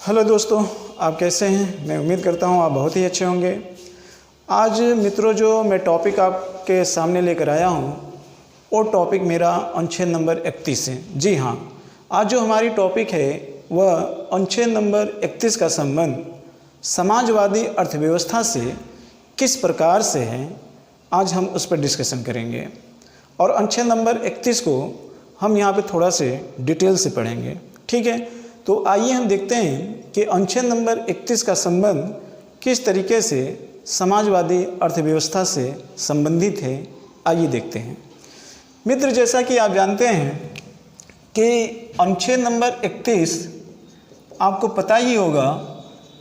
Hello दोस्तों, आप कैसे हैं? मैं उम्मीद करता हूं आप बहुत ही अच्छे होंगे। आज मित्रों जो मैं टॉपिक आपके सामने लेकर आया हूं वो टॉपिक मेरा अनुच्छेद नंबर 31 है। जी हाँ, आज जो हमारी टॉपिक है वह अनुच्छेद नंबर 31 का संबंध समाजवादी अर्थव्यवस्था से किस प्रकार से है, आज हम उस पर डिस्कशन करेंगे। और अनुच्छेद नंबर 31 को हम यहाँ पे थोड़ा से डिटेल से पढ़ेंगे, ठीक है। तो आइए हम देखते हैं कि अनुच्छेद नंबर 31 का संबंध किस तरीके से समाजवादी अर्थव्यवस्था से संबंधित है। आइए देखते हैं मित्र, जैसा कि आप जानते हैं कि अनुच्छेद नंबर 31 आपको पता ही होगा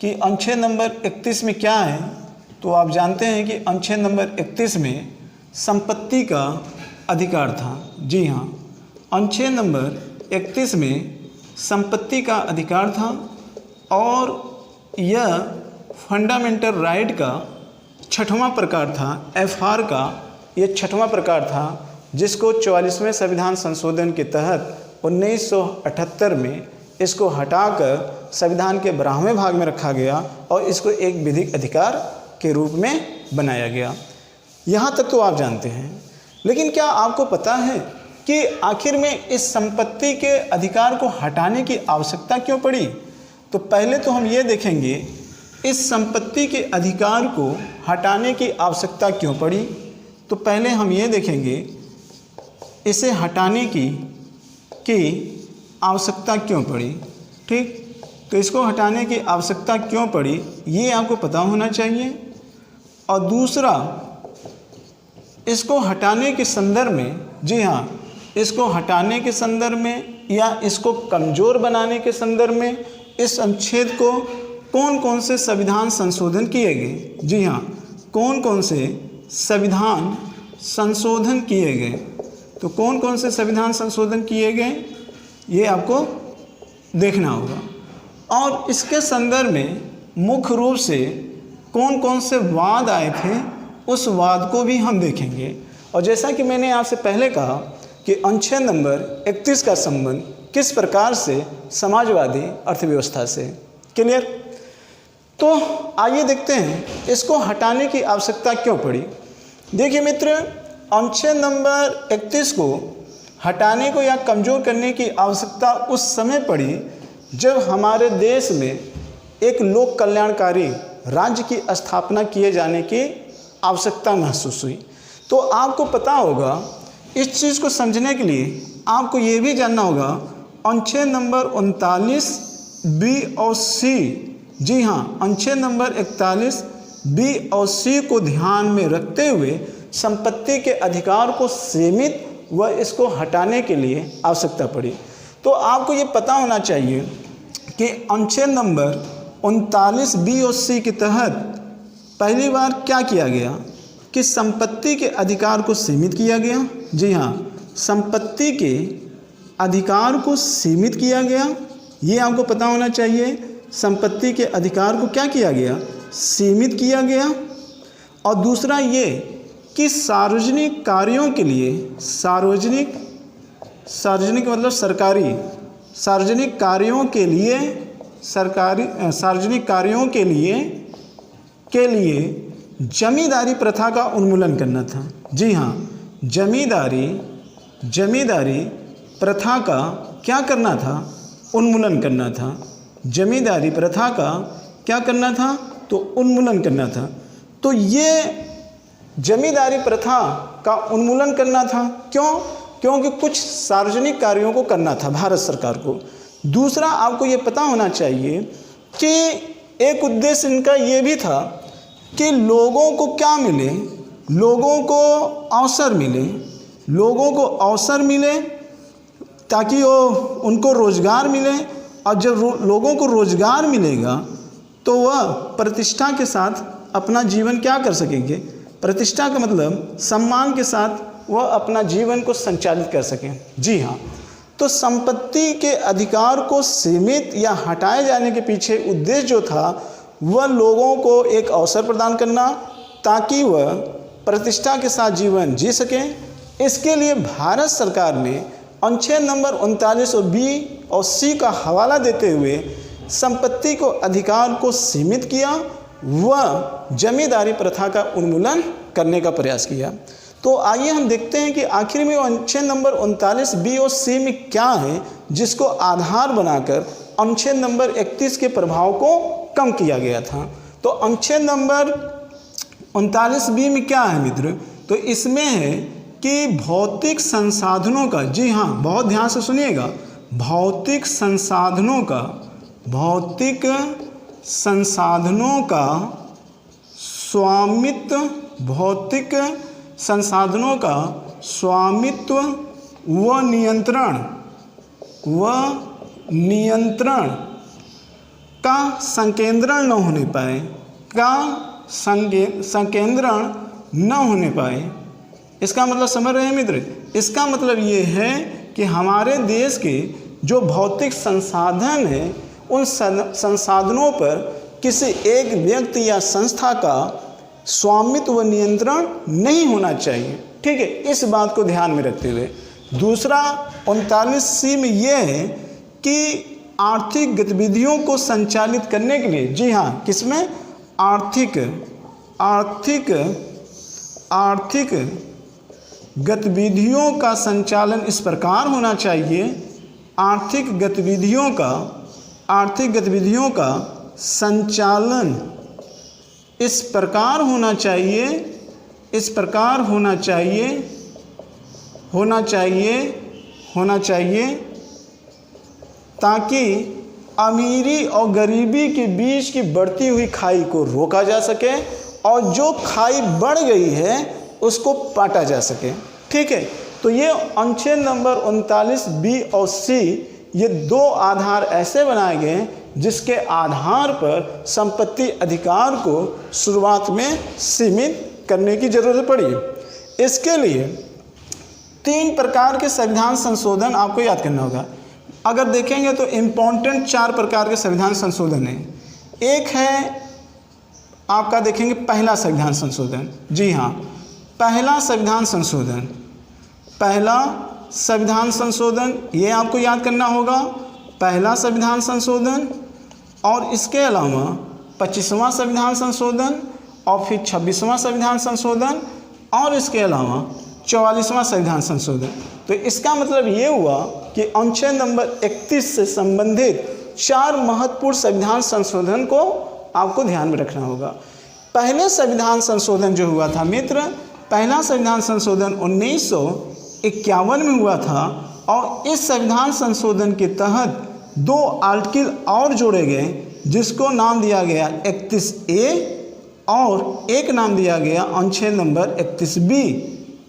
कि अनुच्छेद नंबर 31 में क्या है। तो आप जानते हैं कि अनुच्छेद नंबर 31 में संपत्ति का अधिकार था। जी हाँ, अनुच्छेद नंबर 31 में संपत्ति का अधिकार था और यह फंडामेंटल राइट का छठवां प्रकार था। FR का यह छठवां प्रकार था जिसको 44वें संविधान संशोधन के तहत 1978 में इसको हटाकर संविधान के 12वें भाग में रखा गया और इसको एक विधिक अधिकार के रूप में बनाया गया। यहाँ तक तो आप जानते हैं, लेकिन क्या आपको पता है कि आखिर में इस संपत्ति के अधिकार को हटाने की आवश्यकता क्यों पड़ी? तो पहले तो हम ये देखेंगे इस संपत्ति के अधिकार को हटाने की आवश्यकता क्यों पड़ी। तो पहले हम ये देखेंगे इसे हटाने की आवश्यकता क्यों पड़ी, ठीक। तो इसको हटाने की आवश्यकता क्यों पड़ी ये आपको पता होना चाहिए। और दूसरा, इसको हटाने के संदर्भ में, जी हाँ, इसको हटाने के संदर्भ में या इसको कमज़ोर बनाने के संदर्भ में इस अनुच्छेद को कौन कौन से संविधान संशोधन किए गए। जी हाँ, कौन कौन से संविधान संशोधन किए गए। तो कौन कौन से संविधान संशोधन किए गए ये आपको देखना होगा। और इसके संदर्भ में मुख्य रूप से कौन कौन से वाद आए थे उस वाद को भी हम देखेंगे। और जैसा कि मैंने आपसे पहले कहा कि अनुच्छेद नंबर 31 का संबंध किस प्रकार से समाजवादी अर्थव्यवस्था से। क्लियर? तो आइए देखते हैं इसको हटाने की आवश्यकता क्यों पड़ी। देखिए मित्र, अनुच्छेद नंबर 31 को हटाने को या कमज़ोर करने की आवश्यकता उस समय पड़ी जब हमारे देश में एक लोक कल्याणकारी राज्य की स्थापना किए जाने की आवश्यकता महसूस हुई। तो आपको पता होगा, इस चीज़ को समझने के लिए आपको ये भी जानना होगा अनुच्छेद नंबर 39 B और C। जी हाँ, अनुच्छेद नंबर 41 B और C को ध्यान में रखते हुए संपत्ति के अधिकार को सीमित व इसको हटाने के लिए आवश्यकता पड़ी। तो आपको ये पता होना चाहिए कि अनुच्छेद नंबर 39 B और C के तहत पहली बार क्या किया गया कि संपत्ति के अधिकार को सीमित किया गया। जी हाँ, संपत्ति के अधिकार को सीमित किया गया, ये आपको पता होना चाहिए। संपत्ति के अधिकार को क्या किया गया? सीमित किया गया। और दूसरा ये कि सार्वजनिक कार्यों के लिए, सार्वजनिक मतलब सरकारी, सार्वजनिक कार्यों के लिए, सार्वजनिक कार्यों के लिए जमींदारी प्रथा का उन्मूलन करना था। जी हाँ, जमींदारी प्रथा का क्या करना था? उन्मूलन करना था। जमींदारी प्रथा का क्या करना था? तो उन्मूलन करना था। तो ये जमींदारी प्रथा का उन्मूलन करना था। क्यों? क्योंकि कुछ सार्वजनिक कार्यों को करना था भारत सरकार को। दूसरा, आपको ये पता होना चाहिए कि एक उद्देश्य इनका ये भी था कि लोगों को क्या मिले, लोगों को अवसर मिले, लोगों को अवसर मिले ताकि उनको रोज़गार मिले। और जब लोगों को रोज़गार मिलेगा तो वह प्रतिष्ठा के साथ अपना जीवन क्या कर सकेंगे? प्रतिष्ठा का मतलब सम्मान के साथ वह अपना जीवन को संचालित कर सकें। जी हाँ, तो संपत्ति के अधिकार को सीमित या हटाए जाने के पीछे उद्देश्य जो था वह लोगों को एक अवसर प्रदान करना ताकि वह प्रतिष्ठा के साथ जीवन जी सकें। इसके लिए भारत सरकार ने अनुच्छेद नंबर 39 और B और C का हवाला देते हुए संपत्ति को अधिकार को सीमित किया व जमींदारी प्रथा का उन्मूलन करने का प्रयास किया। तो आइए हम देखते हैं कि आखिर में अनुच्छेद नंबर 39 बी और सी में क्या है जिसको आधार बनाकर अनुच्छेद नंबर 31 के प्रभाव को कम किया गया था। तो अनुच्छेद नंबर 39 बी में क्या है मित्र? तो इसमें है कि भौतिक संसाधनों का, जी हाँ बहुत ध्यान से सुनिएगा, भौतिक संसाधनों का स्वामित्व, भौतिक संसाधनों का स्वामित्व व नियंत्रण का संकेंद्रण न होने पाए, इसका मतलब समझ रहे हैं मित्र? इसका मतलब ये है कि हमारे देश के जो भौतिक संसाधन हैं उन संसाधनों पर किसी एक व्यक्ति या संस्था का स्वामित्व व नियंत्रण नहीं होना चाहिए। ठीक है, इस बात को ध्यान में रखते हुए दूसरा 39C में यह है कि आर्थिक गतिविधियों को संचालित करने के लिए, जी हाँ किसमें, आर्थिक गतिविधियों का संचालन इस प्रकार होना चाहिए, आर्थिक गतिविधियों का संचालन इस प्रकार होना चाहिए ताकि अमीरी और गरीबी के बीच की बढ़ती हुई खाई को रोका जा सके और जो खाई बढ़ गई है उसको पाटा जा सके। ठीक है, तो ये अनुच्छेद नंबर 39 बी और सी, ये दो आधार ऐसे बनाए गए जिसके आधार पर संपत्ति अधिकार को शुरुआत में सीमित करने की जरूरत पड़ी। इसके लिए 3 प्रकार के संविधान संशोधन आपको याद करना होगा। अगर देखेंगे तो इम्पोर्टेंट 4 प्रकार के संविधान संशोधन हैं। एक है आपका देखेंगे पहला संविधान संशोधन, जी हाँ पहला संविधान संशोधन ये आपको याद करना होगा, पहला संविधान संशोधन। और इसके अलावा 25वां संविधान संशोधन और फिर 26वां संविधान संशोधन और इसके अलावा 44वां संविधान संशोधन। तो इसका मतलब ये हुआ कि अनुच्छेद नंबर 31 से संबंधित 4 महत्वपूर्ण संविधान संशोधन को आपको ध्यान में रखना होगा। पहले संविधान संशोधन जो हुआ था मित्र, पहला संविधान संशोधन 1951 में हुआ था और इस संविधान संशोधन के तहत 2 आर्टिकल और जोड़े गए जिसको नाम दिया गया 31A और एक नाम दिया गया अनुच्छेद नंबर 31B।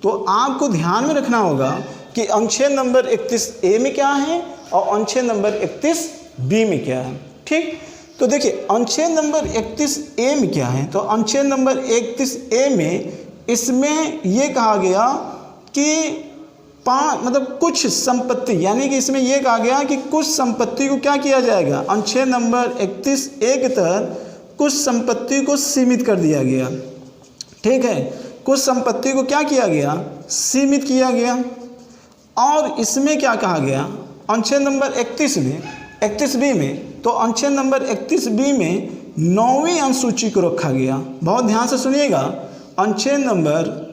तो आपको ध्यान में रखना होगा कि अनुच्छेद नंबर 31A में क्या है और अनुच्छेद नंबर 31B में क्या है। ठीक, तो देखिए अनुच्छेद नंबर 31A में क्या है, तो अनुच्छेद नंबर 31A में इसमें ये कहा गया कि मतलब कुछ संपत्ति, यानी कि इसमें यह कहा गया कि कुछ संपत्ति को क्या किया जाएगा, अनुच्छेद नंबर 31A के तहत कुछ संपत्ति को सीमित कर दिया गया। ठीक है, कुछ संपत्ति को क्या किया गया, सीमित किया गया। और इसमें क्या कहा गया अनुच्छेद नंबर 31B में, तो अनुच्छेद नंबर 31B में 9वीं अनुसूची को रखा गया। बहुत ध्यान से सुनिएगा, अनुच्छेद नंबर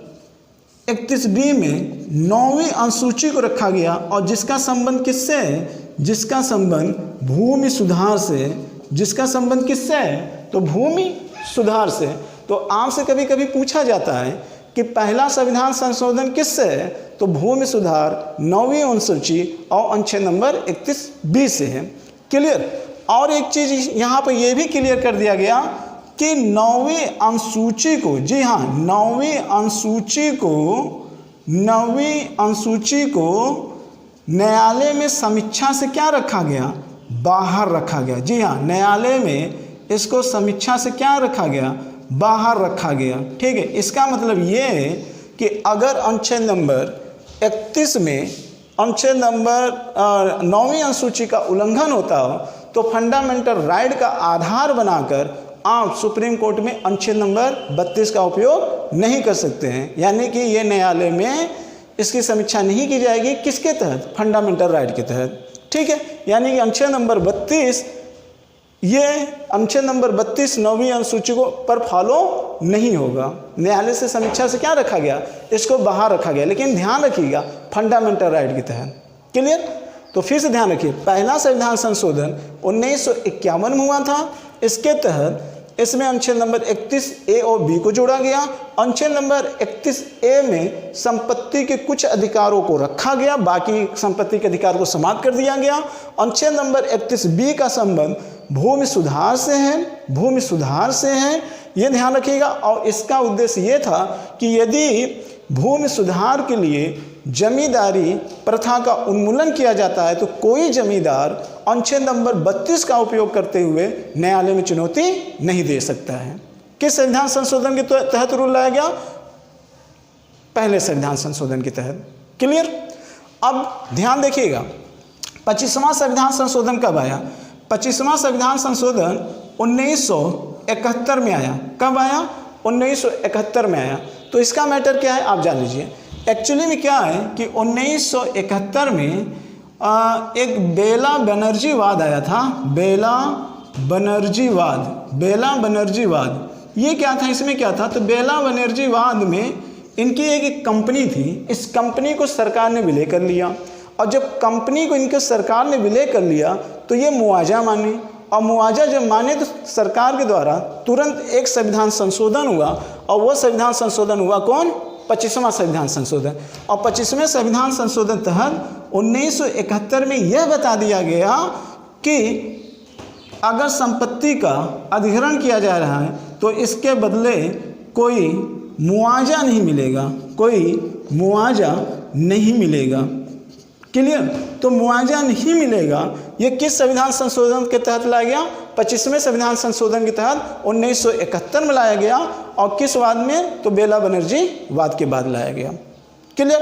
31B में 9वीं अनुसूची को रखा गया और जिसका संबंध किससे है, जिसका संबंध भूमि सुधार से। जिसका संबंध किससे है, तो भूमि सुधार से। तो आपसे कभी कभी पूछा जाता है कि पहला संविधान संशोधन किससे है, तो भूमि सुधार 9वीं अनुसूची और अनुच्छेद नंबर 31B से है। क्लियर। और एक चीज़ यहाँ पर यह भी क्लियर कर दिया गया कि 9वीं अनुसूची को, जी हाँ 9वीं अनुसूची को न्यायालय में समीक्षा से क्या रखा गया, बाहर रखा गया। जी हाँ, न्यायालय में इसको समीक्षा से क्या रखा गया, बाहर रखा गया। ठीक है, इसका मतलब ये है कि अगर अनुच्छेद नंबर 31 में अनुच्छेद नंबर 9वीं अनुसूची का उल्लंघन होता हो तो फंडामेंटल राइट का आधार बनाकर आप सुप्रीम कोर्ट में अनुच्छेद नंबर 32 का उपयोग नहीं कर सकते हैं। यानी कि ये न्यायालय में इसकी समीक्षा नहीं की जाएगी, किसके तहत, फंडामेंटल राइट के तहत। ठीक है, यानी कि अनुच्छेद नंबर 32 ये अनुच्छेद नंबर 32 9वीं अनुसूची को पर फॉलो नहीं होगा। न्यायालय से समीक्षा से क्या रखा गया, इसको बाहर रखा गया, लेकिन ध्यान रखिएगा फंडामेंटल राइट के तहत। क्लियर? तो फिर से ध्यान रखिए, पहला संविधान संशोधन 1951 में हुआ था। इसके तहत इसमें अनुच्छेद नंबर 31A और B को जोड़ा गया। अनुच्छेद नंबर 31A में संपत्ति के कुछ अधिकारों को रखा गया, बाकी संपत्ति के अधिकार को समाप्त कर दिया गया। अनुच्छेद नंबर 31B का संबंध भूमि सुधार से है, भूमि सुधार से है, ये ध्यान रखिएगा। और इसका उद्देश्य ये था कि यदि भूमि सुधार के लिए जमींदारी प्रथा का उन्मूलन किया जाता है तो कोई जमींदार अनुच्छेद नंबर 32 का उपयोग करते हुए न्यायालय में चुनौती नहीं दे सकता है। किस संविधान संशोधन के तहत रूल लाया गया? पहले संविधान संशोधन के तहत। क्लियर? अब ध्यान देखिएगा, 25वां संविधान संशोधन कब आया? 25वां संविधान संशोधन 1971 में आया। कब आया? 1971 में आया। तो इसका मैटर क्या है आप जान लीजिए। एक्चुअली में क्या है कि 1971 में एक बेला बनर्जीवाद आया था। बेला बनर्जीवाद ये क्या था, इसमें क्या था? तो बेला बनर्जीवाद में इनकी एक कंपनी थी, इस कंपनी को सरकार ने विलय कर लिया। और जब कंपनी को इनके सरकार ने विलय कर लिया तो ये मुआवजा माने, और मुआवजा जब माने तो सरकार के द्वारा तुरंत एक संविधान संशोधन हुआ। और वो संविधान संशोधन हुआ कौन? 25वां संविधान संशोधन। और 25वें संविधान संशोधन तहत 1971 में यह बता दिया गया कि अगर संपत्ति का अधिग्रहण किया जा रहा है तो इसके बदले कोई मुआवजा नहीं मिलेगा, कोई मुआवजा नहीं मिलेगा। क्लियर? तो मुआवजा नहीं मिलेगा। ये किस संविधान संशोधन के तहत लाया गया? 25वें संविधान संशोधन के तहत 1971 में लाया गया। और किस वाद में? तो बेला बनर्जी वाद के बाद लाया गया। क्लियर?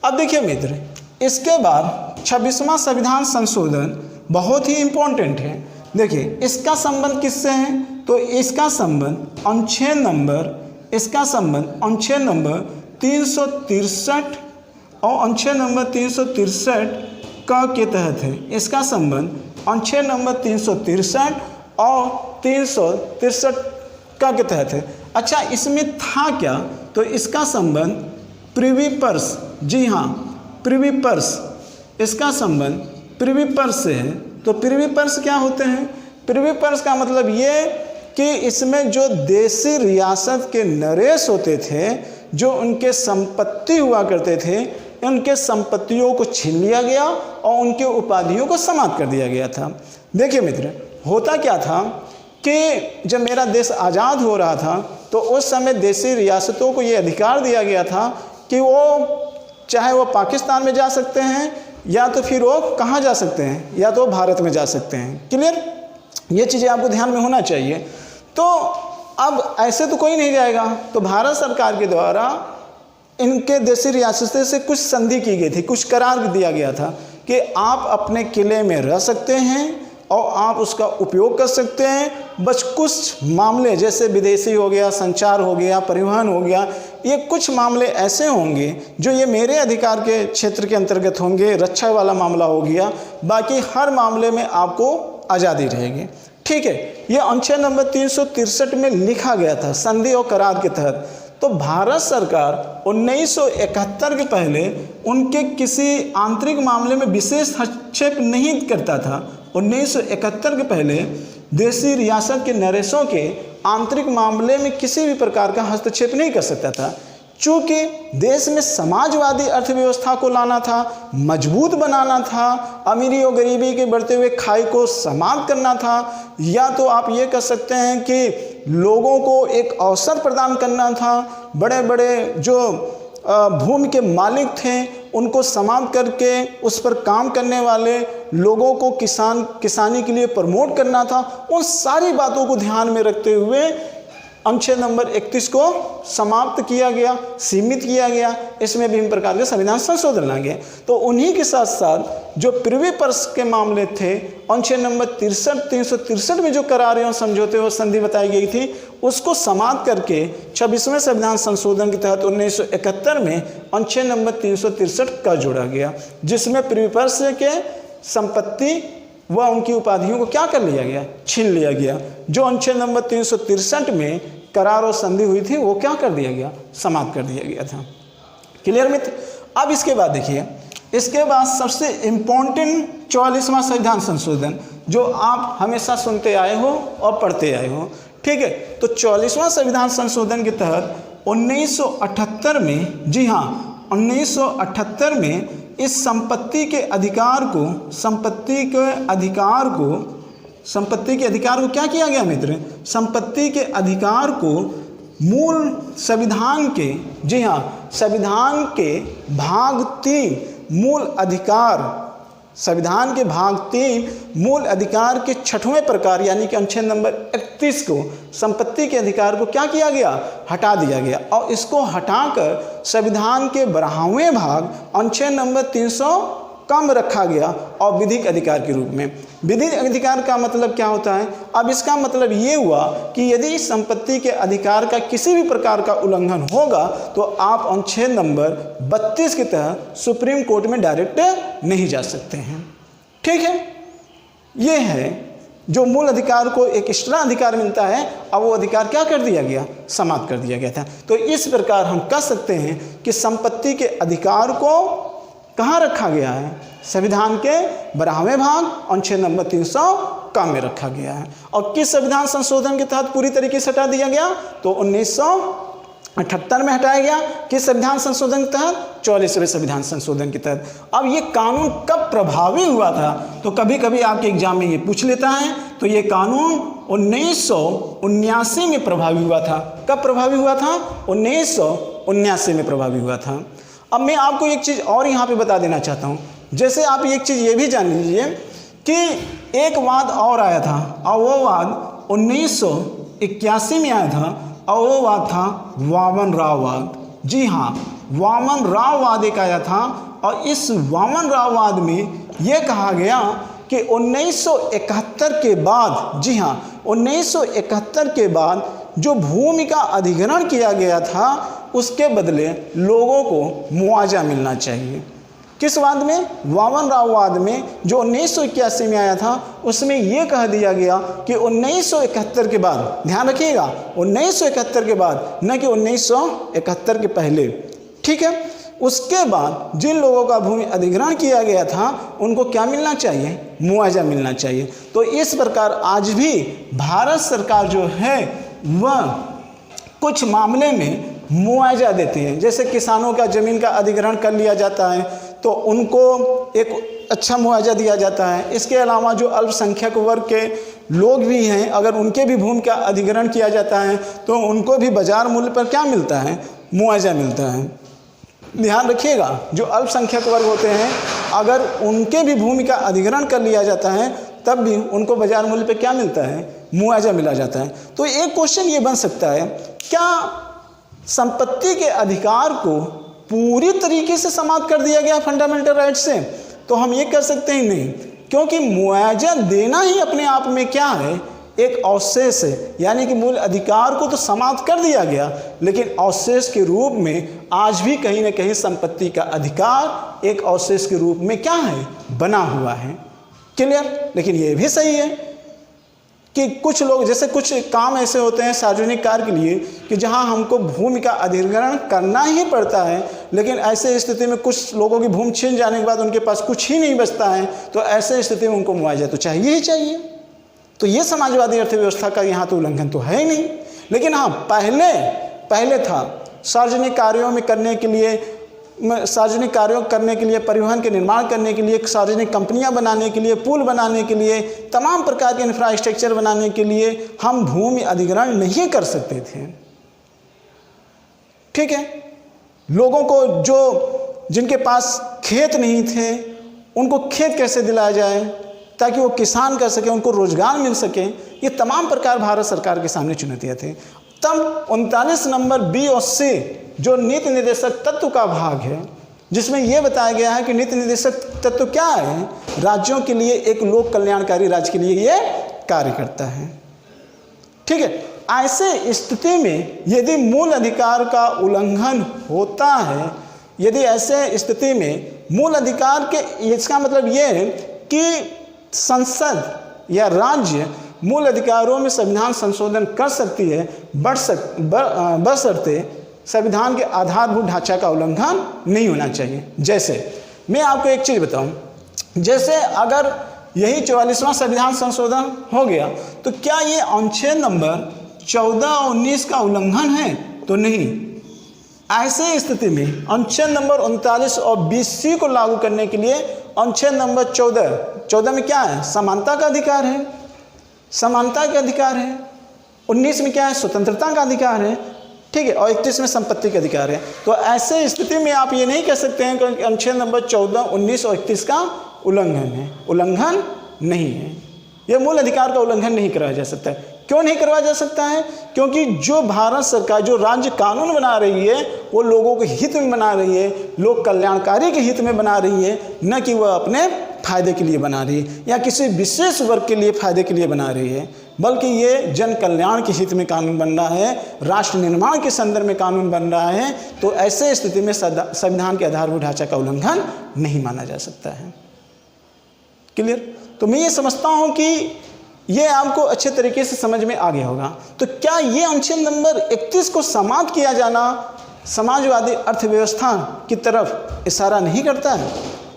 अब देखिए मित्र, इसके बाद 26वां संविधान संशोधन बहुत ही इंपॉर्टेंट है। देखिए इसका संबंध किससे है? तो इसका संबंध अनुच्छेद नंबर 363 और अनुच्छेद नंबर 363 का के तहत है। इसका संबंध अनुच्छेद नंबर 363 और 363 का के तहत है। अच्छा, इसमें था क्या? तो इसका संबंध प्रिवी पर्स, जी हाँ प्रिवी पर्स, इसका संबंध प्रिवी पर्स से है। तो प्रिवी पर्स क्या होते हैं? प्रिवी पर्स का मतलब ये कि इसमें जो देशी रियासत के नरेश होते थे, जो उनके संपत्ति हुआ करते थे, उनके संपत्तियों को छीन लिया गया और उनके उपाधियों को समाप्त कर दिया गया था। देखिए मित्र, होता क्या था कि जब मेरा देश आज़ाद हो रहा था तो उस समय देशी रियासतों को ये अधिकार दिया गया था कि वो चाहे वो पाकिस्तान में जा सकते हैं या तो फिर वो कहाँ जा सकते हैं, या तो भारत में जा सकते हैं। क्लियर? ये चीज़ें आपको ध्यान में होना चाहिए। तो अब ऐसे तो कोई नहीं जाएगा, तो भारत सरकार के द्वारा इनके देशी रियासतों से कुछ संधि की गई थी, कुछ करार दिया गया था कि आप अपने किले में रह सकते हैं और आप उसका उपयोग कर सकते हैं। बस कुछ मामले जैसे विदेशी हो गया, संचार हो गया, परिवहन हो गया, ये कुछ मामले ऐसे होंगे जो ये मेरे अधिकार के क्षेत्र के अंतर्गत होंगे, रक्षा वाला मामला हो गया, बाकी हर मामले में आपको आज़ादी रहेगी। ठीक है, ये अनुच्छेद नंबर 363 में लिखा गया था संधि और करार के तहत। तो भारत सरकार 1971 के पहले उनके किसी आंतरिक मामले में विशेष हस्तक्षेप नहीं करता था। 1971 के पहले देशी रियासत के नरेशों के आंतरिक मामले में किसी भी प्रकार का हस्तक्षेप नहीं कर सकता था। चूँकि देश में समाजवादी अर्थव्यवस्था को लाना था, मजबूत बनाना था, अमीरी और गरीबी के बढ़ते हुए खाई को समाप्त करना था, या तो आप ये कह सकते हैं कि लोगों को एक अवसर प्रदान करना था। बड़े बड़े जो भूमि के मालिक थे उनको समाप्त करके उस पर काम करने वाले लोगों को किसानी के लिए प्रमोट करना था। उन सारी बातों को ध्यान में रखते हुए अनुच्छेद नंबर 31 को समाप्त किया गया, सीमित किया गया। इसमें विभिन्न प्रकार के संविधान संशोधन लाए गए। तो उन्हीं के साथ साथ जो प्रिवी पर्स के मामले थे, अनुच्छेद नंबर 363 में जो करार एवं समझौते और संधि बताई गई थी, उसको समाप्त करके 26वें संविधान संशोधन के तहत 1971 में अनुच्छेद नंबर 363 का जोड़ा गया, जिसमें प्रिवी पर्स के संपत्ति वह उनकी उपाधियों को क्या कर लिया गया, छीन लिया गया। जो अनुच्छेद नंबर 363 में करार और संधि हुई थी वो क्या कर दिया गया, समाप्त कर दिया गया था। क्लियर मित्र। अब इसके बाद देखिए, इसके बाद सबसे इम्पोर्टेंट 44वां संविधान संशोधन जो आप हमेशा सुनते आए हो और पढ़ते आए हो, ठीक है। तो 44वां संविधान संशोधन के तहत 1978 में, जी हाँ 1978 में इस संपत्ति के अधिकार को क्या किया गया मित्र, संपत्ति के अधिकार को मूल संविधान के, जी हाँ संविधान के भाग 3 मूल अधिकार, संविधान के भाग 3 मूल अधिकार के 6वें प्रकार यानी कि अनुच्छेद नंबर 31 को, संपत्ति के अधिकार को क्या किया गया, हटा दिया गया और इसको हटाकर संविधान के 12वें भाग अनुच्छेद नंबर 300 कम रखा गया और विधिक अधिकार के रूप में। विधिक अधिकार का मतलब क्या होता है? अब इसका मतलब ये हुआ कि यदि संपत्ति के अधिकार का किसी भी प्रकार का उल्लंघन होगा तो आप अनुच्छेद नंबर 32 के तहत सुप्रीम कोर्ट में डायरेक्ट नहीं जा सकते हैं। ठीक है, ये है जो मूल अधिकार को एक एक्स्ट्रा अधिकार मिलता है, अब वो अधिकार क्या कर दिया गया, समाप्त कर दिया गया था। तो इस प्रकार हम कह सकते हैं कि संपत्ति के अधिकार को कहाँ रखा गया है, संविधान के 12वें भाग अनुच्छेद नंबर 300 कम में रखा गया है। और किस संविधान संशोधन के तहत पूरी तरीके से हटा दिया गया, तो 1978 में हटाया गया। किस संविधान संशोधन के तहत, 44वें संविधान संशोधन के तहत। अब ये कानून कब प्रभावी हुआ था, तो कभी कभी आपके एग्जाम में ये पूछ लेता है। तो ये कानून 1979 में प्रभावी हुआ था। कब प्रभावी हुआ था, 1979 में प्रभावी हुआ था। अब मैं आपको एक चीज़ और यहाँ पे बता देना चाहता हूँ। जैसे आप एक चीज़ ये भी जान लीजिए कि एक वाद और आया था और वो वाद 1981 में आया था और वो वाद था वामन राव वाद। जी हाँ, वामन राव वाद एक आया था और इस वामन राव वाद में ये कहा गया कि 1971 के बाद, जी हाँ 1971 के बाद जो भूमि का अधिग्रहण किया गया था उसके बदले लोगों को मुआवजा मिलना चाहिए। किस वाद में, वामन राव वाद में जो 1981 में आया था, उसमें यह कह दिया गया कि 1971 के बाद, ध्यान रखिएगा 1971 के बाद, न कि 1971 के पहले, ठीक है। उसके बाद जिन लोगों का भूमि अधिग्रहण किया गया था उनको क्या मिलना चाहिए, मुआवजा मिलना चाहिए। तो इस प्रकार आज भी भारत सरकार जो है वह कुछ मामले में मुआवजा देते हैं। जैसे किसानों का ज़मीन का अधिग्रहण कर लिया जाता है तो उनको एक अच्छा मुआवजा दिया जाता है। इसके अलावा जो अल्पसंख्यक वर्ग के लोग भी हैं, अगर उनके भी भूमि का अधिग्रहण किया जाता है तो उनको भी बाजार मूल्य पर क्या मिलता है, मुआवजा मिलता है। ध्यान रखिएगा, जो अल्पसंख्यक वर्ग होते हैं अगर उनके भी भूमि का अधिग्रहण कर लिया जाता है तब भी उनको बाजार मूल्य पर क्या मिलता है, मुआवजा मिला जाता है। तो एक क्वेश्चन ये बन सकता है, क्या संपत्ति के अधिकार को पूरी तरीके से समाप्त कर दिया गया फंडामेंटल राइट से? तो हम ये कर सकते हैं नहीं, क्योंकि मुआवजा देना ही अपने आप में क्या है, एक अवशेष है। यानी कि मूल अधिकार को तो समाप्त कर दिया गया लेकिन अवशेष के रूप में आज भी कहीं ना कहीं संपत्ति का अधिकार एक अवशेष के रूप में क्या है, बना हुआ है। क्लियर। लेकिन ये भी सही है कि कुछ लोग, जैसे कुछ काम ऐसे होते हैं सार्वजनिक कार्य के लिए कि जहां हमको भूमि का अधिग्रहण करना ही पड़ता है, लेकिन ऐसे स्थिति में कुछ लोगों की भूमि छीन जाने के बाद उनके पास कुछ ही नहीं बचता है, तो ऐसे स्थिति में उनको मुआवजा तो चाहिए ही चाहिए। तो ये समाजवादी अर्थव्यवस्था का यहाँ तो उल्लंघन तो है ही नहीं। लेकिन हाँ, पहले था सार्वजनिक कार्यों में करने के लिए, सार्वजनिक कार्यों करने के लिए, परिवहन के निर्माण करने के लिए, सार्वजनिक कंपनियां बनाने के लिए, पुल बनाने के लिए, तमाम प्रकार के इंफ्रास्ट्रक्चर बनाने के लिए हम भूमि अधिग्रहण नहीं कर सकते थे। ठीक है, लोगों को जिनके पास खेत नहीं थे उनको खेत कैसे दिलाया जाए ताकि वो किसान कर सके, उनको रोजगार मिल सके, ये तमाम प्रकार भारत सरकार के सामने चुनौतियाँ थी। तब 39 नंबर बी और सी जो नीति निर्देशक तत्व का भाग है, जिसमें यह बताया गया है कि नीति निर्देशक तत्व क्या है, राज्यों के लिए एक लोक कल्याणकारी राज्य के लिए ये कार्य करता है। ठीक है, ऐसे स्थिति में यदि मूल अधिकार का उल्लंघन होता है, यदि ऐसे स्थिति में मूल अधिकार के, इसका मतलब ये है कि संसद या राज्य मूल अधिकारों में संविधान संशोधन कर सकती है बशर्ते संविधान के आधारभूत ढांचा का उल्लंघन नहीं होना चाहिए। जैसे मैं आपको एक चीज़ बताऊं, जैसे अगर यही 44वां संविधान संशोधन हो गया तो क्या ये अनुच्छेद नंबर 14 और 19 का उल्लंघन है? तो नहीं। ऐसे स्थिति में अनुच्छेद नंबर 39 और 20C को लागू करने के लिए अनुच्छेद नंबर 14 में क्या है? समानता का अधिकार है, समानता का अधिकार है। 19 में क्या है? स्वतंत्रता का अधिकार है, ठीक है। और 31 में संपत्ति का अधिकार है। तो ऐसे स्थिति में आप ये नहीं कह सकते हैं कि अनुच्छेद नंबर 14, 19 और 31 का उल्लंघन है। उल्लंघन नहीं है, यह मूल अधिकार का उल्लंघन नहीं करवाया जा सकता है। क्यों नहीं करवाया जा सकता है? क्योंकि जो भारत सरकार, जो राज्य कानून बना रही है वो लोगों के हित में बना रही है, लोक कल्याणकारी के हित में बना रही है, न कि वह अपने फायदे के लिए बना रही है या किसी विशेष वर्ग के लिए फायदे के लिए बना रही है, बल्कि ये जन कल्याण के हित में कानून बन रहा है, राष्ट्र निर्माण के संदर्भ में कानून बन रहा है। तो ऐसे स्थिति में संविधान के आधारभूत ढांचा का उल्लंघन नहीं माना जा सकता है। क्लियर? तो मैं ये समझता हूँ कि ये आपको अच्छे तरीके से समझ में आ गया होगा। तो क्या ये अनुच्छेद नंबर 31 को समाप्त किया जाना समाजवादी अर्थव्यवस्था की तरफ इशारा नहीं करता है?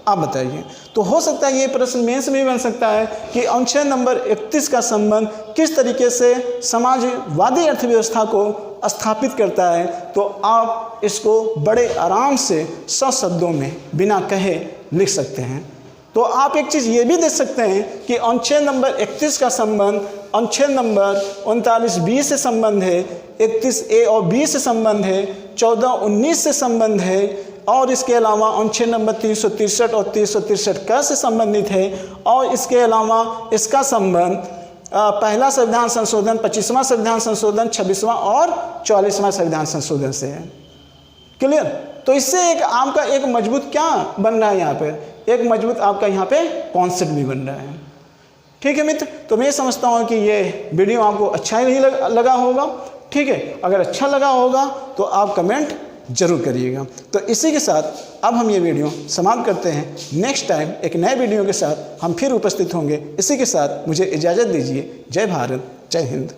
आप बताइए। तो हो सकता है ये प्रश्न मेंस में भी बन सकता है कि अनुच्छेद नंबर 31 का संबंध किस तरीके से समाजवादी अर्थव्यवस्था को स्थापित करता है। तो आप इसको बड़े आराम से 100 शब्दों में बिना कहे लिख सकते हैं। तो आप एक चीज़ ये भी देख सकते हैं कि अनुच्छेद नंबर 31 का संबंध अनुच्छेद नंबर 39-20 से संबंध है, 31A और B से संबंध है, 14-19 से संबंध है, और इसके अलावा अनुच्छेद नंबर 363 और 363 का से संबंधित है। और इसके अलावा इसका संबंध पहला संविधान संशोधन, 25वां संविधान संशोधन, 26वां और 44वां संविधान संशोधन से है। क्लियर? तो इससे एक आपका एक मजबूत क्या बन रहा है, यहाँ पर एक मजबूत आपका यहाँ पे कॉन्सेप्ट भी बन रहा है। ठीक है मित्र, तो मैं समझता हूँ कि ये वीडियो आपको अच्छा ही नहीं लगा होगा। ठीक है, अगर अच्छा लगा होगा तो आप कमेंट जरूर करिएगा। तो इसी के साथ अब हम ये वीडियो समाप्त करते हैं। नेक्स्ट टाइम एक नए वीडियो के साथ हम फिर उपस्थित होंगे। इसी के साथ मुझे इजाज़त दीजिए। जय भारत, जय हिंद।